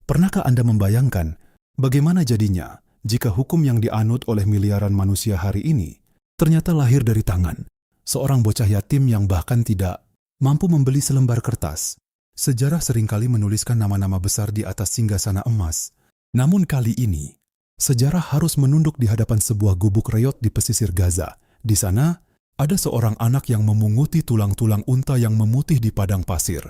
Pernahkah Anda membayangkan bagaimana jadinya jika hukum yang dianut oleh miliaran manusia hari ini ternyata lahir dari tangan seorang bocah yatim yang bahkan tidak mampu membeli selembar kertas? Sejarah seringkali menuliskan nama-nama besar di atas singgasana emas. Namun kali ini, sejarah harus menunduk di hadapan sebuah gubuk reot di pesisir Gaza. Di sana, ada seorang anak yang memunguti tulang-tulang unta yang memutih di padang pasir.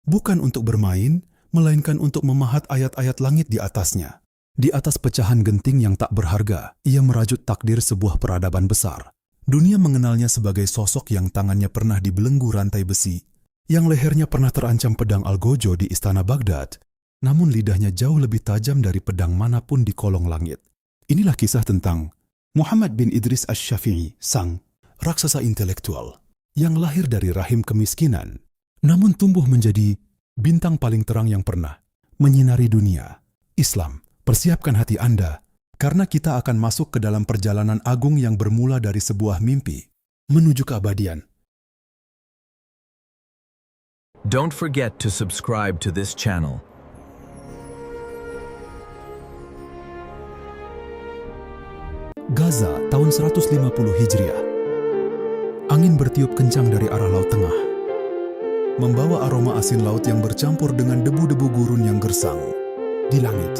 Bukan untuk bermain, melainkan untuk memahat ayat-ayat langit di atasnya. Di atas pecahan genting yang tak berharga, ia merajut takdir sebuah peradaban besar. Dunia mengenalnya sebagai sosok yang tangannya pernah dibelenggu rantai besi, yang lehernya pernah terancam pedang Algojo di istana Baghdad, namun lidahnya jauh lebih tajam dari pedang manapun di kolong langit. Inilah kisah tentang Muhammad bin Idris Asy-Syafi'i, sang raksasa intelektual yang lahir dari rahim kemiskinan, namun tumbuh menjadi bintang paling terang yang pernah menyinari dunia. Islam, persiapkan hati Anda, karena kita akan masuk ke dalam perjalanan agung yang bermula dari sebuah mimpi menuju keabadian. Don't forget to subscribe to this channel. Gaza, tahun 150 Hijriah. Angin bertiup kencang dari arah Laut Tengah, membawa aroma asin laut yang bercampur dengan debu-debu gurun yang gersang. Di langit,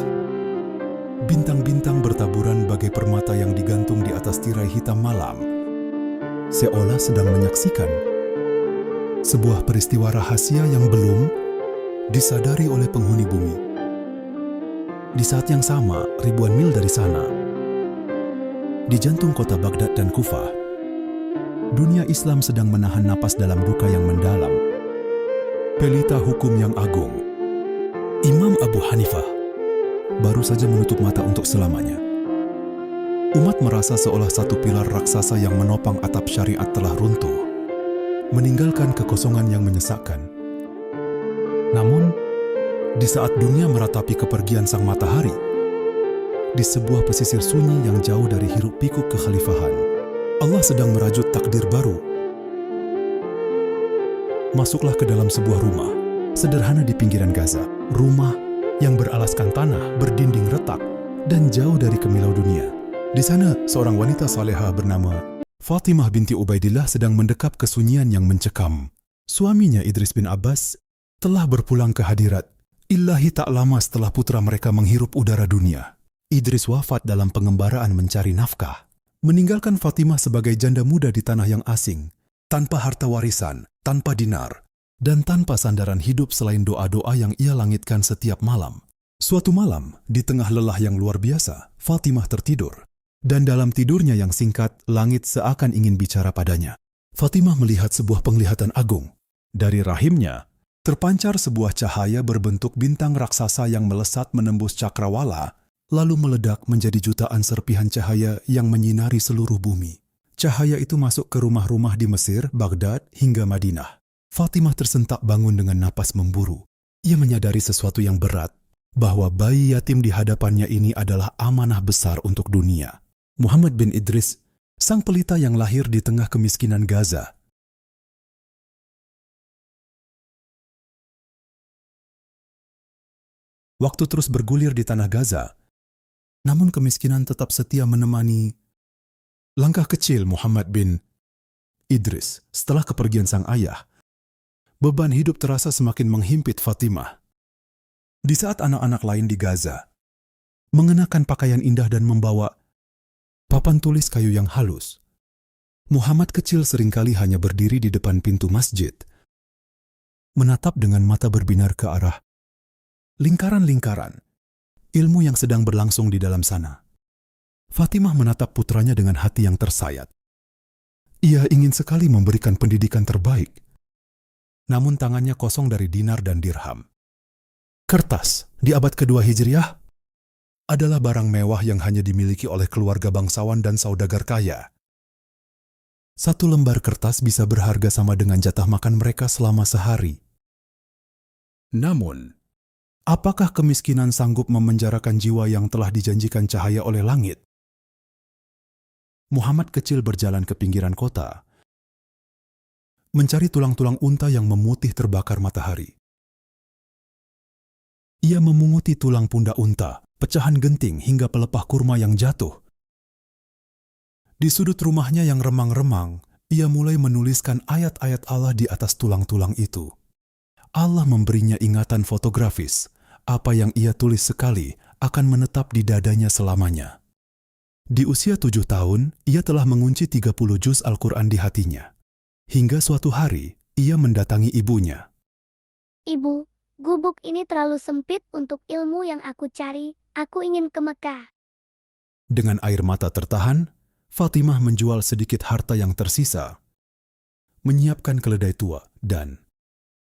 bintang-bintang bertaburan bagai permata yang digantung di atas tirai hitam malam, seolah sedang menyaksikan sebuah peristiwa rahasia yang belum disadari oleh penghuni bumi. Di saat yang sama, ribuan mil dari sana, di jantung kota Baghdad dan Kufah, dunia Islam sedang menahan napas dalam duka yang mendalam. Pelita hukum yang agung, Imam Abu Hanifah, baru saja menutup mata untuk selamanya. Umat merasa seolah satu pilar raksasa yang menopang atap syariat telah runtuh, meninggalkan kekosongan yang menyesakkan. Namun, di saat dunia meratapi kepergian sang matahari, di sebuah pesisir sunyi yang jauh dari hiruk-pikuk kekhalifahan, Allah sedang merajut takdir baru. Masuklah ke dalam sebuah rumah sederhana di pinggiran Gaza, rumah yang beralaskan tanah berdinding retak dan jauh dari kemilau dunia. Di sana, seorang wanita salehah bernama Fatimah binti Ubaidillah sedang mendekap kesunyian yang mencekam. Suaminya Idris bin Abbas telah berpulang ke hadirat Ilahi tak lama setelah putra mereka menghirup udara dunia. Idris wafat dalam pengembaraan mencari nafkah, meninggalkan Fatimah sebagai janda muda di tanah yang asing, tanpa harta warisan, tanpa dinar, dan tanpa sandaran hidup selain doa-doa yang ia langitkan setiap malam. Suatu malam, di tengah lelah yang luar biasa, Fatimah tertidur. Dan dalam tidurnya yang singkat, langit seakan ingin bicara padanya. Fatimah melihat sebuah penglihatan agung. Dari rahimnya, terpancar sebuah cahaya berbentuk bintang raksasa yang melesat menembus cakrawala, lalu meledak menjadi jutaan serpihan cahaya yang menyinari seluruh bumi. Cahaya itu masuk ke rumah-rumah di Mesir, Baghdad, hingga Madinah. Fatimah tersentak bangun dengan napas memburu. Ia menyadari sesuatu yang berat, bahwa bayi yatim di hadapannya ini adalah amanah besar untuk dunia. Muhammad bin Idris, sang pelita yang lahir di tengah kemiskinan Gaza. Waktu terus bergulir di tanah Gaza, namun kemiskinan tetap setia menemani langkah kecil Muhammad bin Idris. Setelah kepergian sang ayah, beban hidup terasa semakin menghimpit Fatimah. Di saat anak-anak lain di Gaza mengenakan pakaian indah dan membawa papan tulis kayu yang halus, Muhammad kecil seringkali hanya berdiri di depan pintu masjid, menatap dengan mata berbinar ke arah lingkaran-lingkaran ilmu yang sedang berlangsung di dalam sana. Fatimah menatap putranya dengan hati yang tersayat. Ia ingin sekali memberikan pendidikan terbaik, namun tangannya kosong dari dinar dan dirham. Kertas di abad kedua Hijriah adalah barang mewah yang hanya dimiliki oleh keluarga bangsawan dan saudagar kaya. Satu lembar kertas bisa berharga sama dengan jatah makan mereka selama sehari. Namun, apakah kemiskinan sanggup memenjarakan jiwa yang telah dijanjikan cahaya oleh langit? Muhammad kecil berjalan ke pinggiran kota, mencari tulang-tulang unta yang memutih terbakar matahari. Ia memunguti tulang pundak unta, pecahan genting hingga pelepah kurma yang jatuh. Di sudut rumahnya yang remang-remang, ia mulai menuliskan ayat-ayat Allah di atas tulang-tulang itu. Allah memberinya ingatan fotografis. Apa yang ia tulis sekali akan menetap di dadanya selamanya. Di usia 7 tahun, ia telah mengunci 30 juz Al-Quran di hatinya. Hingga suatu hari, ia mendatangi ibunya. Ibu, gubuk ini terlalu sempit untuk ilmu yang aku cari. Aku ingin ke Mekah. Dengan air mata tertahan, Fatimah menjual sedikit harta yang tersisa, menyiapkan keledai tua, dan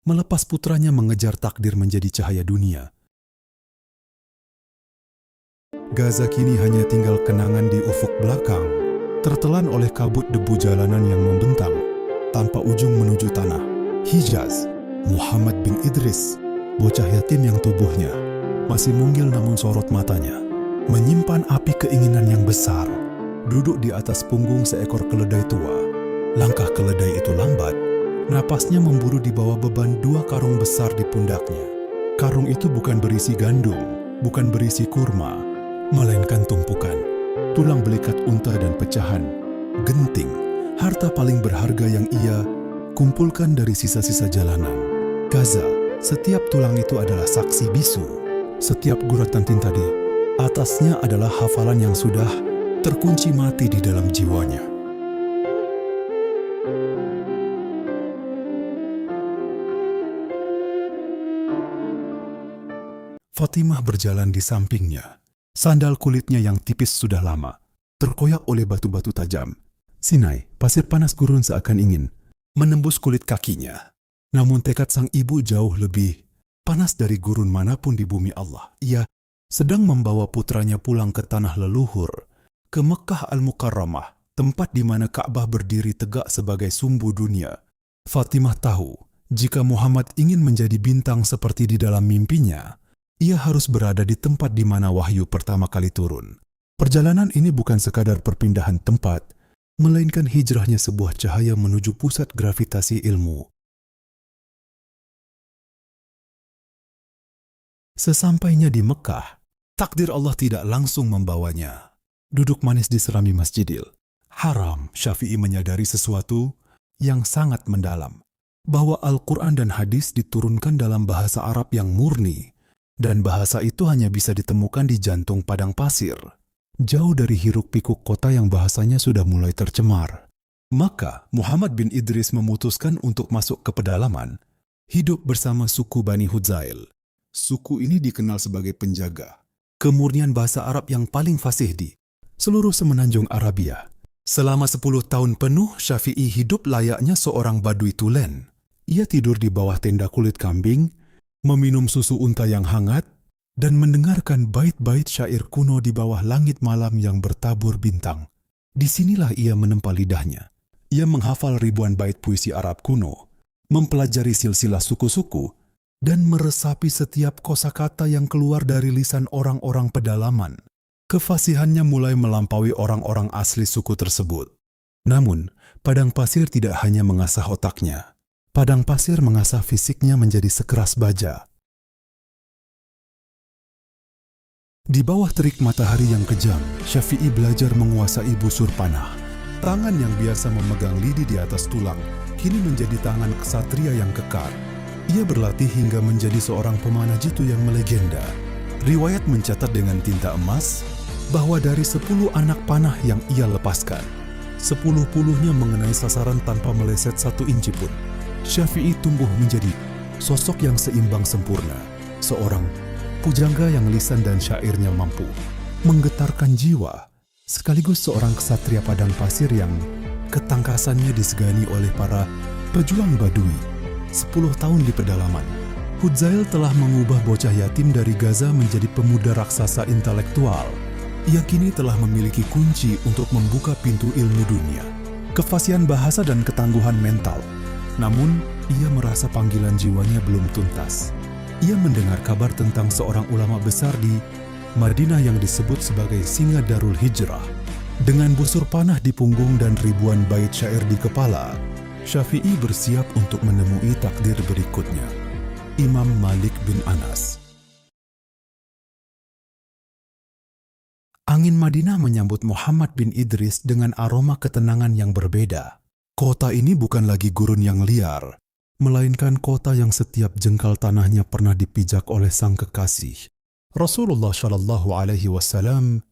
melepas putranya mengejar takdir menjadi cahaya dunia. Gaza kini hanya tinggal kenangan di ufuk belakang, tertelan oleh kabut debu jalanan yang membentang, tanpa ujung menuju tanah. Hijaz, Muhammad bin Idris, bocah yatim yang tubuhnya masih mungil namun sorot matanya menyimpan api keinginan yang besar, duduk di atas punggung seekor keledai tua. Langkah keledai itu lambat, napasnya memburu di bawah beban 2 karung besar di pundaknya. Karung itu bukan berisi gandum, bukan berisi kurma, melainkan tumpukan tulang belikat unta dan pecahan genting, harta paling berharga yang ia kumpulkan dari sisa-sisa jalanan. Gaza, setiap tulang itu adalah saksi bisu. Setiap guratan tinta di atasnya adalah hafalan yang sudah terkunci mati di dalam jiwanya. Fatimah berjalan di sampingnya. Sandal kulitnya yang tipis sudah lama terkoyak oleh batu-batu tajam. Sinai, pasir panas gurun seakan ingin menembus kulit kakinya. Namun tekad sang ibu jauh lebih panas dari gurun manapun di bumi Allah. Ia sedang membawa putranya pulang ke tanah leluhur, ke Mekah Al-Mukarramah, tempat di mana Ka'bah berdiri tegak sebagai sumbu dunia. Fatimah tahu, jika Muhammad ingin menjadi bintang seperti di dalam mimpinya, ia harus berada di tempat di mana wahyu pertama kali turun. Perjalanan ini bukan sekadar perpindahan tempat, melainkan hijrahnya sebuah cahaya menuju pusat gravitasi ilmu. Sesampainya di Mekah, takdir Allah tidak langsung membawanya. Duduk manis di serambi Masjidil Haram, Syafi'i menyadari sesuatu yang sangat mendalam, bahwa Al-Quran dan hadis diturunkan dalam bahasa Arab yang murni, dan bahasa itu hanya bisa ditemukan di jantung padang pasir, jauh dari hiruk-pikuk kota yang bahasanya sudah mulai tercemar. Maka Muhammad bin Idris memutuskan untuk masuk ke pedalaman, hidup bersama suku Bani Hudzail. Suku ini dikenal sebagai penjaga kemurnian bahasa Arab yang paling fasih di seluruh semenanjung Arabia. Selama 10 tahun penuh, Syafi'i hidup layaknya seorang badui tulen. Ia tidur di bawah tenda kulit kambing, meminum susu unta yang hangat, dan mendengarkan bait-bait syair kuno di bawah langit malam yang bertabur bintang. Disinilah ia menempa lidahnya. Ia menghafal ribuan bait puisi Arab kuno, mempelajari silsilah suku-suku, dan meresapi setiap kosakata yang keluar dari lisan orang-orang pedalaman. Kefasihannya mulai melampaui orang-orang asli suku tersebut. Namun, padang pasir tidak hanya mengasah otaknya. Padang pasir mengasah fisiknya menjadi sekeras baja. Di bawah terik matahari yang kejam, Syafi'i belajar menguasai busur panah. Tangan yang biasa memegang lidi di atas tulang, kini menjadi tangan ksatria yang kekar. Ia berlatih hingga menjadi seorang pemanah jitu yang melegenda. Riwayat mencatat dengan tinta emas bahwa dari 10 anak panah yang ia lepaskan, 10-10-nya mengenai sasaran tanpa meleset 1 inci pun. Syafi'i tumbuh menjadi sosok yang seimbang sempurna, seorang pujangga yang lisan dan syairnya mampu menggetarkan jiwa, sekaligus seorang ksatria padang pasir yang ketangkasannya disegani oleh para pejuang badui. 10 tahun di pedalaman, Hudzail telah mengubah bocah yatim dari Gaza menjadi pemuda raksasa intelektual. Ia kini telah memiliki kunci untuk membuka pintu ilmu dunia, kefasihan bahasa dan ketangguhan mental. Namun, ia merasa panggilan jiwanya belum tuntas. Ia mendengar kabar tentang seorang ulama besar di Madinah yang disebut sebagai Singa Darul Hijrah. Dengan busur panah di punggung dan ribuan bait syair di kepala, Syafi'i bersiap untuk menemui takdir berikutnya, Imam Malik bin Anas. Angin Madinah menyambut Muhammad bin Idris dengan aroma ketenangan yang berbeda. Kota ini bukan lagi gurun yang liar, melainkan kota yang setiap jengkal tanahnya pernah dipijak oleh sang kekasih. Rasulullah Shallallahu Alaihi Wasallam,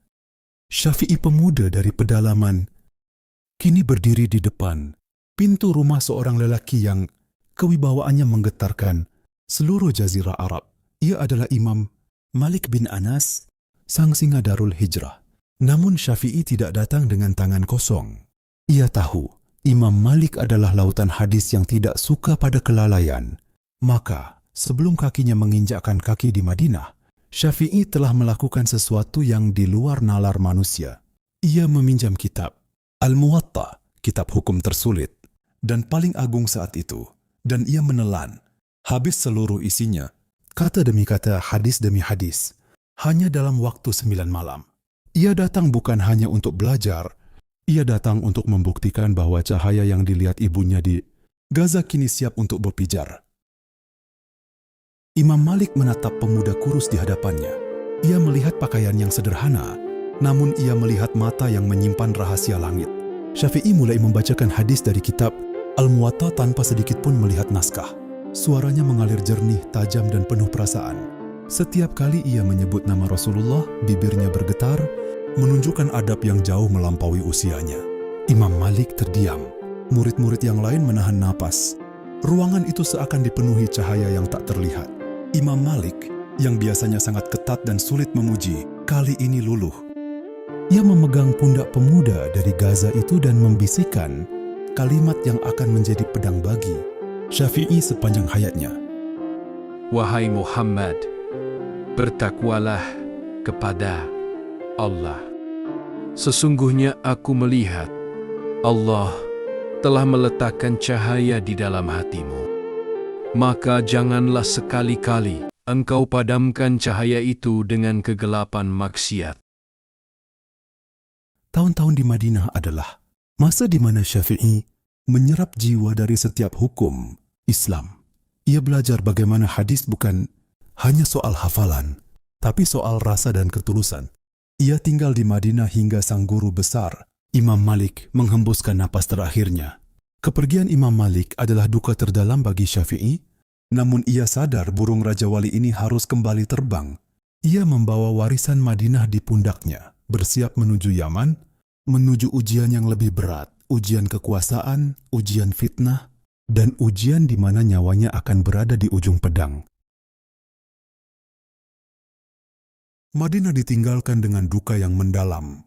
Syafi'i pemuda dari pedalaman, kini berdiri di depan pintu rumah seorang lelaki yang kewibawaannya menggetarkan seluruh jazirah Arab. Ia adalah Imam Malik bin Anas, sang singa Darul Hijrah. Namun Syafi'i tidak datang dengan tangan kosong. Ia tahu Imam Malik adalah lautan hadis yang tidak suka pada kelalaian. Maka sebelum kakinya menginjakkan kaki di Madinah, Syafi'i telah melakukan sesuatu yang di luar nalar manusia. Ia meminjam kitab Al-Muwatta, kitab hukum tersulit dan paling agung saat itu, dan ia menelan habis seluruh isinya, kata demi kata, hadis demi hadis, hanya dalam waktu 9 malam. Ia datang bukan hanya untuk belajar, ia datang untuk membuktikan bahwa cahaya yang dilihat ibunya di Gaza kini siap untuk berpijar. Imam Malik menatap pemuda kurus di hadapannya. Ia melihat pakaian yang sederhana, namun ia melihat mata yang menyimpan rahasia langit. Syafi'i mulai membacakan hadis dari kitab Al-Muwatta tanpa sedikit pun melihat naskah. Suaranya mengalir jernih, tajam, dan penuh perasaan. Setiap kali ia menyebut nama Rasulullah, bibirnya bergetar, menunjukkan adab yang jauh melampaui usianya. Imam Malik terdiam. Murid-murid yang lain menahan napas. Ruangan itu seakan dipenuhi cahaya yang tak terlihat. Imam Malik, yang biasanya sangat ketat dan sulit memuji, kali ini luluh. Ia memegang pundak pemuda dari Gaza itu dan membisikkan kalimat yang akan menjadi pedang bagi Syafi'i sepanjang hayatnya. Wahai Muhammad, bertakwalah kepada Allah. Sesungguhnya aku melihat Allah telah meletakkan cahaya di dalam hatimu. Maka janganlah sekali-kali engkau padamkan cahaya itu dengan kegelapan maksiat. Tahun-tahun di Madinah adalah masa di mana Syafi'i menyerap jiwa dari setiap hukum Islam. Ia belajar bagaimana hadis bukan hanya soal hafalan, tapi soal rasa dan ketulusan. Ia tinggal di Madinah hingga sang guru besar, Imam Malik, menghembuskan napas terakhirnya. Kepergian Imam Malik adalah duka terdalam bagi Syafi'i, namun ia sadar burung Raja Wali ini harus kembali terbang. Ia membawa warisan Madinah di pundaknya, bersiap menuju Yaman, menuju ujian yang lebih berat, ujian kekuasaan, ujian fitnah, dan ujian di mana nyawanya akan berada di ujung pedang. Madinah ditinggalkan dengan duka yang mendalam.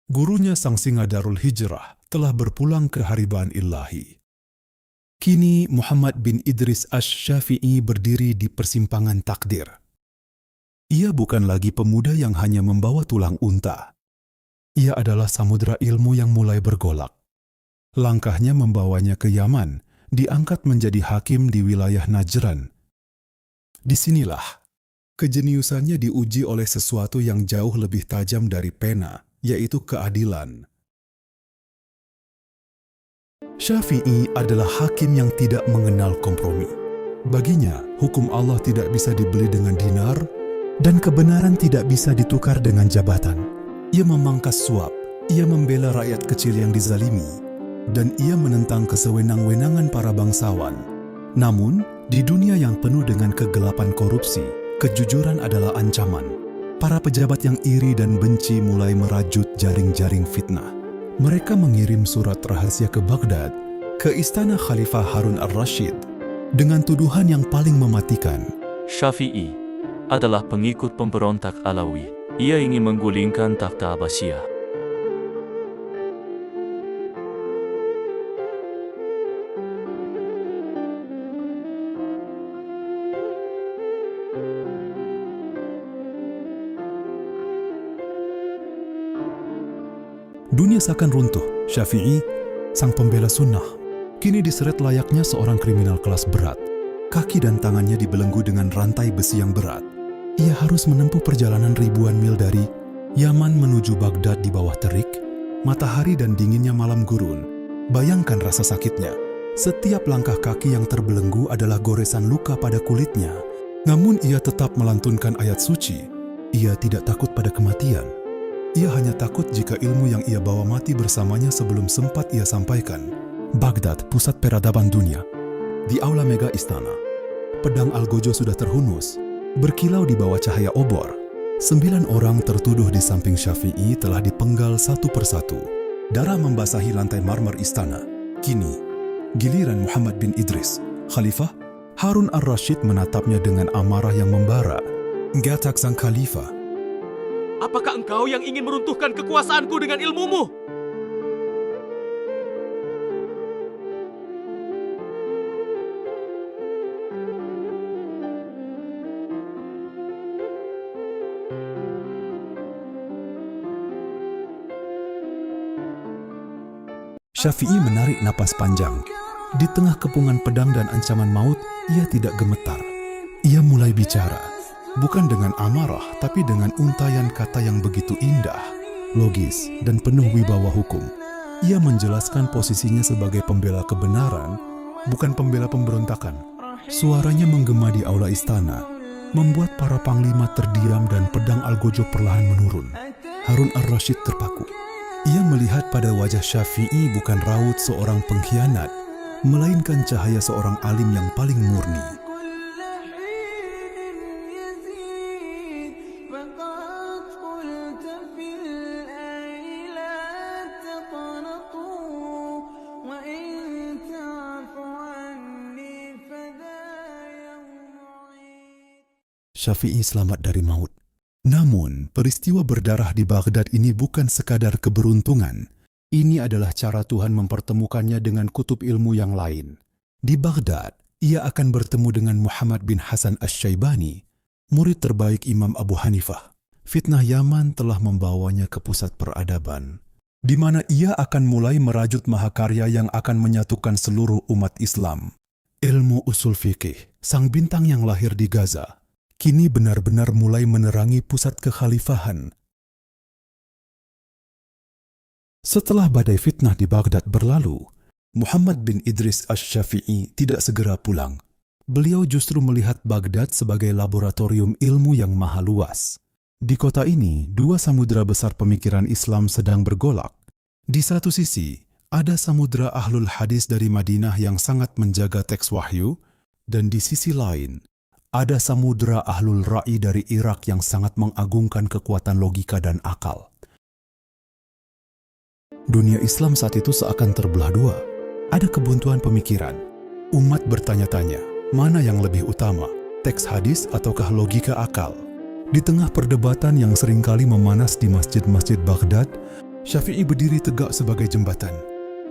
Gurunya sang singa Darul Hijrah telah berpulang ke haribaan ilahi. Kini Muhammad bin Idris Asy-Syafi'i berdiri di persimpangan takdir. Ia bukan lagi pemuda yang hanya membawa tulang unta. Ia adalah samudera ilmu yang mulai bergolak. Langkahnya membawanya ke Yaman, diangkat menjadi hakim di wilayah Najran. Disinilah kejeniusannya diuji oleh sesuatu yang jauh lebih tajam dari pena, yaitu keadilan. Syafi'i adalah hakim yang tidak mengenal kompromi. Baginya, hukum Allah tidak bisa dibeli dengan dinar, dan kebenaran tidak bisa ditukar dengan jabatan. Ia memangkas suap, ia membela rakyat kecil yang dizalimi, dan ia menentang kesewenang-wenangan para bangsawan. Namun, di dunia yang penuh dengan kegelapan korupsi, kejujuran adalah ancaman. Para pejabat yang iri dan benci mulai merajut jaring-jaring fitnah. Mereka mengirim surat rahasia ke Baghdad, ke istana Khalifah Harun al-Rashid, dengan tuduhan yang paling mematikan. Syafi'i adalah pengikut pemberontak Alawi. Ia ingin menggulingkan takhta Abbasiyah. Dunia seakan runtuh. Syafi'i, sang pembela sunnah, kini diseret layaknya seorang kriminal kelas berat. Kaki dan tangannya dibelenggu dengan rantai besi yang berat. Ia harus menempuh perjalanan ribuan mil dari Yaman menuju Baghdad di bawah terik, matahari dan dinginnya malam gurun. Bayangkan rasa sakitnya. Setiap langkah kaki yang terbelenggu adalah goresan luka pada kulitnya. Namun ia tetap melantunkan ayat suci. Ia tidak takut pada kematian. Ia hanya takut jika ilmu yang ia bawa mati bersamanya sebelum sempat ia sampaikan. Baghdad, pusat peradaban dunia. Di aula mega istana, pedang Algojo sudah terhunus, berkilau di bawah cahaya obor. 9 orang tertuduh di samping Syafi'i telah dipenggal satu persatu. Darah membasahi lantai marmer istana. Kini, giliran Muhammad bin Idris, Khalifah. Harun ar-Rasyid menatapnya dengan amarah yang membara. Gatak sang Khalifah, apakah engkau yang ingin meruntuhkan kekuasaanku dengan ilmumu? Syafi'i menarik napas panjang. Di tengah kepungan pedang dan ancaman maut, ia tidak gemetar. Ia mulai bicara, bukan dengan amarah, tapi dengan untayan kata yang begitu indah, logis, dan penuh wibawa hukum. Ia menjelaskan posisinya sebagai pembela kebenaran, bukan pembela pemberontakan. Suaranya menggema di aula istana, membuat para panglima terdiam dan pedang Algojo perlahan menurun. Harun ar-Rasyid terpaku. Ia melihat pada wajah Syafi'i bukan raut seorang pengkhianat, melainkan cahaya seorang alim yang paling murni. Syafi'i selamat dari maut. Namun, peristiwa berdarah di Baghdad ini bukan sekadar keberuntungan. Ini adalah cara Tuhan mempertemukannya dengan kutub ilmu yang lain. Di Baghdad, ia akan bertemu dengan Muhammad bin Hasan Asy-Syaibani, murid terbaik Imam Abu Hanifah. Fitnah Yaman telah membawanya ke pusat peradaban, di mana ia akan mulai merajut mahakarya yang akan menyatukan seluruh umat Islam. Ilmu usul fikih, sang bintang yang lahir di Gaza, kini benar-benar mulai menerangi pusat kekhalifahan. Setelah badai fitnah di Baghdad berlalu, Muhammad bin Idris Asy-Syafi'i tidak segera pulang. Beliau justru melihat Baghdad sebagai laboratorium ilmu yang maha luas. Di kota ini, 2 samudera besar pemikiran Islam sedang bergolak. Di satu sisi, ada samudera ahlul hadis dari Madinah yang sangat menjaga teks wahyu, dan di sisi lain, ada samudera ahlul ra'i dari Irak yang sangat mengagungkan kekuatan logika dan akal. Dunia Islam saat itu seakan terbelah 2. Ada kebuntuan pemikiran. Umat bertanya-tanya, mana yang lebih utama, teks hadis ataukah logika akal? Di tengah perdebatan yang seringkali memanas di masjid-masjid Baghdad, Syafi'i berdiri tegak sebagai jembatan.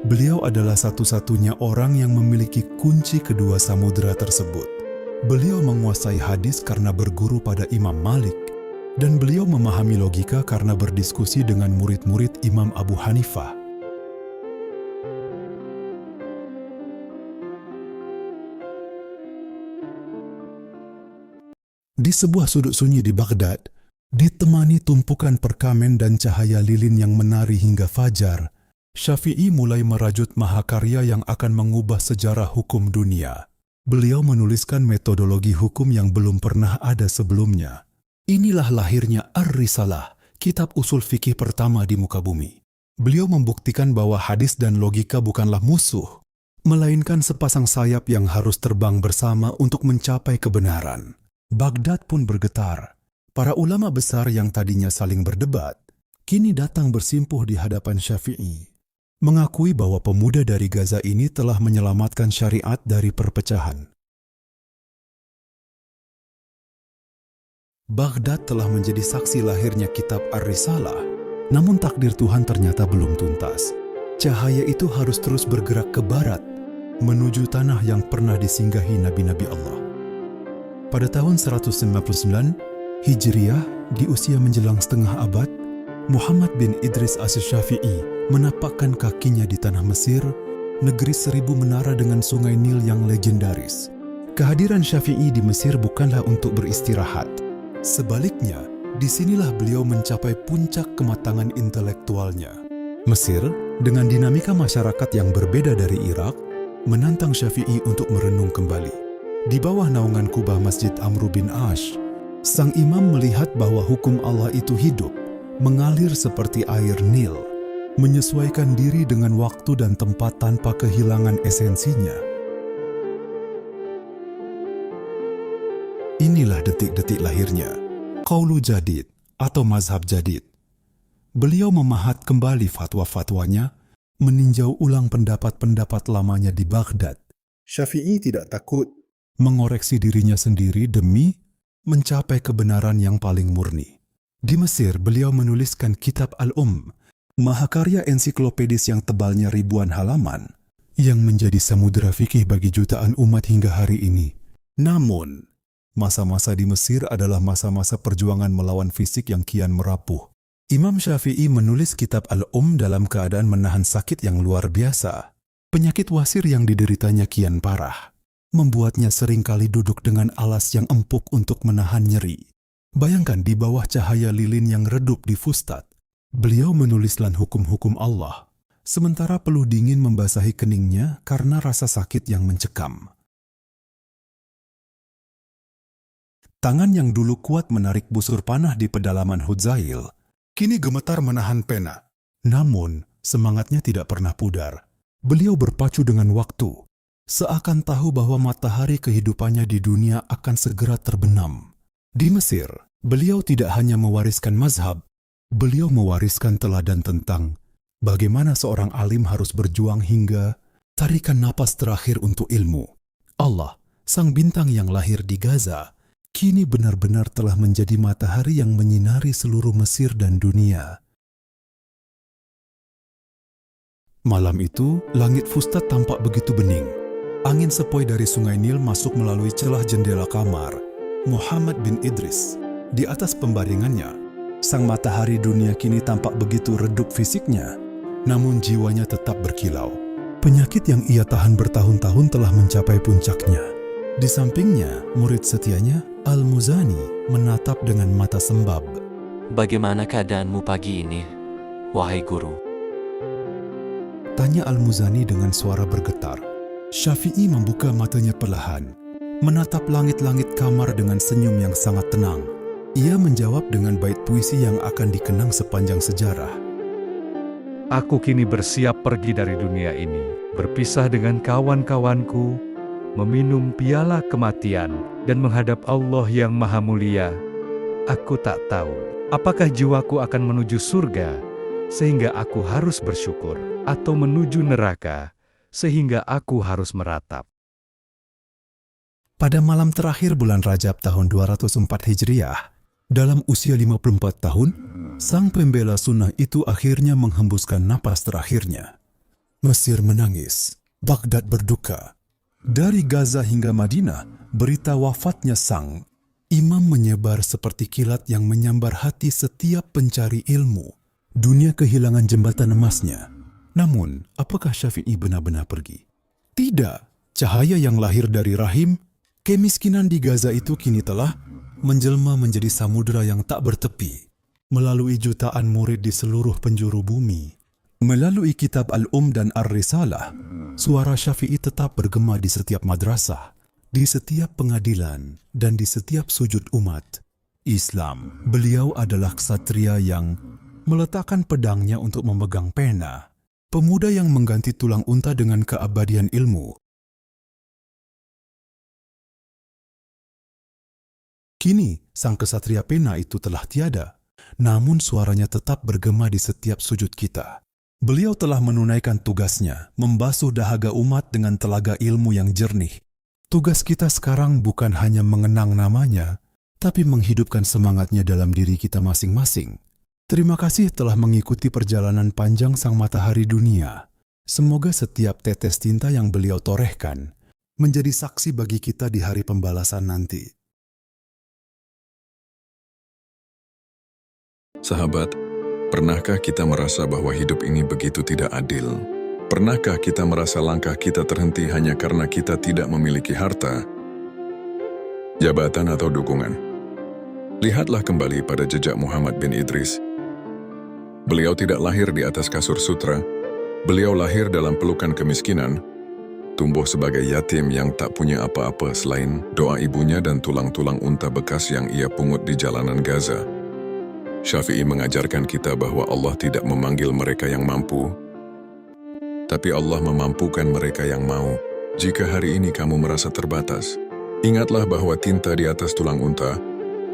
Beliau adalah satu-satunya orang yang memiliki kunci kedua samudera tersebut. Beliau menguasai hadis karena berguru pada Imam Malik, dan beliau memahami logika karena berdiskusi dengan murid-murid Imam Abu Hanifah. Di sebuah sudut sunyi di Baghdad, ditemani tumpukan perkamen dan cahaya lilin yang menari hingga fajar, Syafi'i mulai merajut mahakarya yang akan mengubah sejarah hukum dunia. Beliau menuliskan metodologi hukum yang belum pernah ada sebelumnya. Inilah lahirnya Ar-Risalah, kitab usul fikih pertama di muka bumi. Beliau membuktikan bahwa hadis dan logika bukanlah musuh, melainkan sepasang sayap yang harus terbang bersama untuk mencapai kebenaran. Baghdad pun bergetar. Para ulama besar yang tadinya saling berdebat, kini datang bersimpuh di hadapan Syafi'i, mengakui bahwa pemuda dari Gaza ini telah menyelamatkan syariat dari perpecahan. Baghdad telah menjadi saksi lahirnya kitab Ar-Risalah, namun takdir Tuhan ternyata belum tuntas. Cahaya itu harus terus bergerak ke barat, menuju tanah yang pernah disinggahi nabi-nabi Allah. Pada tahun 199 Hijriah, di usia menjelang setengah abad, Muhammad bin Idris Asy-Syafi'i menapakkan kakinya di tanah Mesir, negeri 1000 menara dengan sungai Nil yang legendaris. Kehadiran Syafi'i di Mesir bukanlah untuk beristirahat. Sebaliknya, disinilah beliau mencapai puncak kematangan intelektualnya. Mesir, dengan dinamika masyarakat yang berbeda dari Irak, menantang Syafi'i untuk merenung kembali. Di bawah naungan kubah Masjid Amr bin Ash, sang imam melihat bahwa hukum Allah itu hidup, mengalir seperti air Nil, menyesuaikan diri dengan waktu dan tempat tanpa kehilangan esensinya. Inilah detik-detik lahirnya, Qaulu Jadid atau Mazhab Jadid. Beliau memahat kembali fatwa-fatwanya, meninjau ulang pendapat-pendapat lamanya di Baghdad. Syafi'i tidak takut mengoreksi dirinya sendiri demi mencapai kebenaran yang paling murni. Di Mesir, beliau menuliskan Kitab mahakarya ensiklopedis yang tebalnya ribuan halaman, yang menjadi samudera fikih bagi jutaan umat hingga hari ini. Namun, masa-masa di Mesir adalah masa-masa perjuangan melawan fisik yang kian merapuh. Imam Syafi'i menulis Kitab dalam keadaan menahan sakit yang luar biasa. Penyakit wasir yang dideritanya kian parah, membuatnya seringkali duduk dengan alas yang empuk untuk menahan nyeri. Bayangkan di bawah cahaya lilin yang redup di fustat, beliau menuliskan hukum-hukum Allah, sementara peluh dingin membasahi keningnya karena rasa sakit yang mencekam. Tangan yang dulu kuat menarik busur panah di pedalaman Hudzail, kini gemetar menahan pena. Namun, semangatnya tidak pernah pudar. Beliau berpacu dengan waktu, seakan tahu bahwa matahari kehidupannya di dunia akan segera terbenam. Di Mesir, beliau tidak hanya mewariskan mazhab, beliau mewariskan teladan tentang bagaimana seorang alim harus berjuang hingga tarikan napas terakhir untuk ilmu. Allah, sang bintang yang lahir di Gaza, kini benar-benar telah menjadi matahari yang menyinari seluruh Mesir dan dunia. Malam itu, langit Fustat tampak begitu bening. Angin sepoi dari sungai Nil masuk melalui celah jendela kamar Muhammad bin Idris. Di atas pembaringannya, sang matahari dunia kini tampak begitu redup fisiknya, namun jiwanya tetap berkilau. Penyakit yang ia tahan bertahun-tahun telah mencapai puncaknya. Di sampingnya, murid setianya, Al-Muzani, menatap dengan mata sembab. Bagaimana keadaanmu pagi ini, wahai guru? Tanya Al-Muzani dengan suara bergetar. Syafi'i membuka matanya perlahan, menatap langit-langit kamar dengan senyum yang sangat tenang. Ia menjawab dengan bait puisi yang akan dikenang sepanjang sejarah. Aku kini bersiap pergi dari dunia ini, berpisah dengan kawan-kawanku, meminum piala kematian, dan menghadap Allah yang Maha Mulia. Aku tak tahu, apakah jiwaku akan menuju surga, sehingga aku harus bersyukur, atau menuju neraka, sehingga aku harus meratap. Pada malam terakhir bulan Rajab tahun 204 Hijriah, dalam usia 54 tahun, sang pembela sunnah itu akhirnya menghembuskan napas terakhirnya. Mesir menangis, Baghdad berduka. Dari Gaza hingga Madinah, berita wafatnya sang imam menyebar seperti kilat yang menyambar hati setiap pencari ilmu. Dunia kehilangan jembatan emasnya. Namun, apakah Syafi'i benar-benar pergi? Tidak. Cahaya yang lahir dari rahim, kemiskinan di Gaza itu kini telah menjelma menjadi samudera yang tak bertepi. Melalui jutaan murid di seluruh penjuru bumi, melalui kitab dan Ar-Risalah, suara Syafi'i tetap bergema di setiap madrasah, di setiap pengadilan, dan di setiap sujud umat Islam. Beliau adalah ksatria yang meletakkan pedangnya untuk memegang pena, pemuda yang mengganti tulang unta dengan keabadian ilmu. Kini, sang kesatria pena itu telah tiada, namun suaranya tetap bergema di setiap sujud kita. Beliau telah menunaikan tugasnya, membasuh dahaga umat dengan telaga ilmu yang jernih. Tugas kita sekarang bukan hanya mengenang namanya, tapi menghidupkan semangatnya dalam diri kita masing-masing. Terima kasih telah mengikuti perjalanan panjang sang matahari dunia. Semoga setiap tetes tinta yang beliau torehkan menjadi saksi bagi kita di hari pembalasan nanti. Sahabat, pernahkah kita merasa bahwa hidup ini begitu tidak adil? Pernahkah kita merasa langkah kita terhenti hanya karena kita tidak memiliki harta, jabatan atau dukungan? Lihatlah kembali pada jejak Muhammad bin Idris. Beliau tidak lahir di atas kasur sutra, beliau lahir dalam pelukan kemiskinan, tumbuh sebagai yatim yang tak punya apa-apa selain doa ibunya dan tulang-tulang unta bekas yang ia pungut di jalanan Gaza. Syafi'i mengajarkan kita bahwa Allah tidak memanggil mereka yang mampu, tapi Allah memampukan mereka yang mau. Jika hari ini kamu merasa terbatas, ingatlah bahwa tinta di atas tulang unta,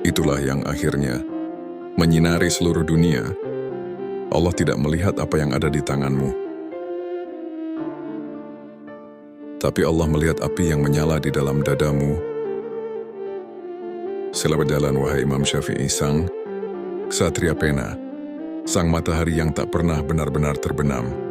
itulah yang akhirnya menyinari seluruh dunia. Allah tidak melihat apa yang ada di tanganmu, tapi Allah melihat api yang menyala di dalam dadamu. Selamat jalan, wahai Imam Syafi'i, sang Ksatria Pena, sang matahari yang tak pernah benar-benar terbenam.